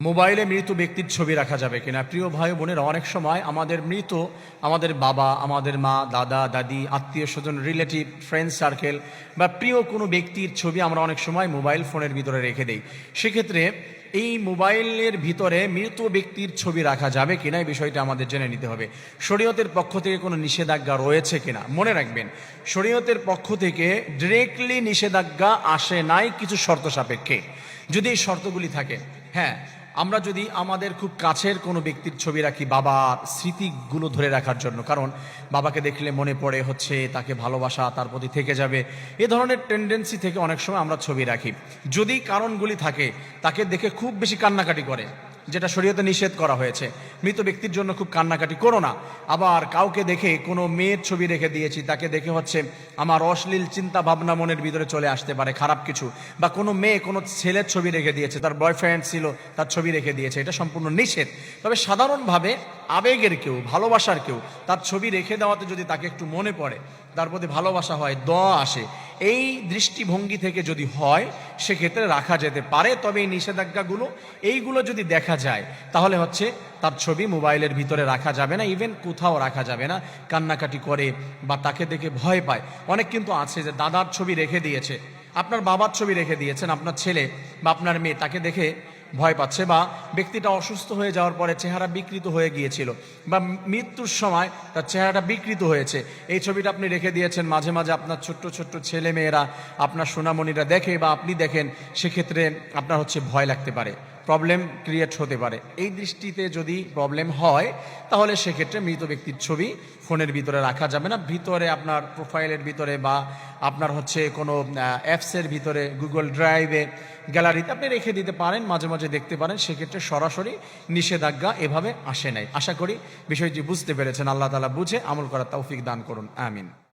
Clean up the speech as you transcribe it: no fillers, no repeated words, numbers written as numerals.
মোবাইলে মৃত ব্যক্তির ছবি রাখা যাবে কিনা? প্রিয় ভাই বোনেরা, অনেক সময় আমাদের বাবা, আমাদের মা, দাদা, দাদি, আত্মীয় স্বজন, রিলেটিভ, ফ্রেন্ড সার্কেল বা প্রিয় কোনো ব্যক্তির ছবি আমরা অনেক সময় মোবাইল ফোনের ভিতরে রেখে দেই। সেক্ষেত্রে এই মোবাইলের ভিতরে মৃত ব্যক্তির ছবি রাখা যাবে কিনা, এই বিষয়টা আমাদের জেনে নিতে হবে। শরীয়তের পক্ষ থেকে কোনো নিষেধাজ্ঞা রয়েছে কিনা? মনে রাখবেন, শরীয়তের পক্ষ থেকে ডিরেক্টলি নিষেধাজ্ঞা আসে নাই, কিছু শর্ত সাপেক্ষে। যদি এই শর্তগুলি থাকে, হ্যাঁ, আমরা যদি আমাদের খুব কাছের কোনো ব্যক্তির ছবি রাখি বাবার স্মৃতিগুলো ধরে রাখার জন্য, কারণ বাবাকে দেখলে মনে পড়ে হচ্ছে তাকে ভালোবাসা তার প্রতি থেকে যাবে, এ ধরনের টেন্ডেন্সি থেকে অনেক সময় আমরা ছবি রাখি। যদি কারণগুলি থাকে, তাকে দেখে খুব বেশি কান্নাকাটি করে, যেটা শরীয়তে নিষেধ করা হয়েছে, মৃত ব্যক্তির জন্য খুব কান্নাকাটি করো না। আবার কাউকে দেখে কোনো মেয়ের ছবি রেখে দিয়েছি, তাকে দেখে হচ্ছে আমার অশ্লীল চিন্তা ভাবনা মনের ভিতরে চলে আসতে পারে, খারাপ কিছু, বা কোনো মেয়ে কোনো ছেলের ছবি রেখে দিয়েছে, তার বয়ফ্রেন্ড ছিল তার ছবি রেখে দিয়েছে, এটা সম্পূর্ণ নিষেধ। তবে সাধারণভাবে আবেগের কেউ, ভালোবাসার কেউ তার ছবি রেখে দেওয়াতে যদি তাকে একটু মনে পড়ে, তার প্রতি ভালোবাসা হয়, দয়া আসে, এই দৃষ্টিভঙ্গি থেকে যদি হয়, সেক্ষেত্রে রাখা যেতে পারে। তবে এই নিষেধাজ্ঞাগুলো এইগুলো যদি দেখা যায়, তাহলে হচ্ছে তার ছবি মোবাইলের ভিতরে রাখা যাবে না, ইভেন কোথাও রাখা যাবে না। কান্নাকাটি করে বা তাকে দেখে ভয় পায়। অনেক কিন্তু আছে যে দাদার ছবি রেখে দিয়েছে, আপনার বাবার ছবি রেখে দিয়েছেন, আপনার ছেলে বা আপনার মেয়ে তাকে দেখে ভয় পাচ্ছে, বা ব্যক্তিটা অসুস্থ হয়ে যাওয়ার পরে চেহারা বিকৃত হয়ে গিয়েছিল, বা মৃত্যুর সময় তার চেহারাটা বিকৃত হয়েছে, এই ছবিটা আপনি রেখে দিয়েছেন। মাঝে মাঝে আপনার ছোট্ট ছোট্ট ছেলে মেয়েরা, আপনার সোনামণিরা দেখে বা আপনি দেখেন, সেক্ষেত্রে আপনার হচ্ছে ভয় লাগতে পারে, প্রবলেম ক্রিয়েট হতে পারে। এই দৃষ্টিতে যদি প্রবলেম হয়, তাহলে সেক্ষেত্রে মৃত ব্যক্তির ছবি ফোনের ভিতরে রাখা যাবে না। ভিতরে আপনার প্রোফাইলের ভিতরে বা আপনার হচ্ছে কোনো অ্যাপসের ভিতরে, গুগল ড্রাইভে, গ্যালারিতে আপনি রেখে দিতে পারেন, মাঝে মাঝে দেখতে পারেন। সেক্ষেত্রে সরাসরি নিষেধাজ্ঞা এভাবে আসে নাই। আশা করি বিষয়টি বুঝতে পেরেছেন। আল্লাহ তাআলা বুঝে আমল করার তৌফিক দান করুন, আমিন।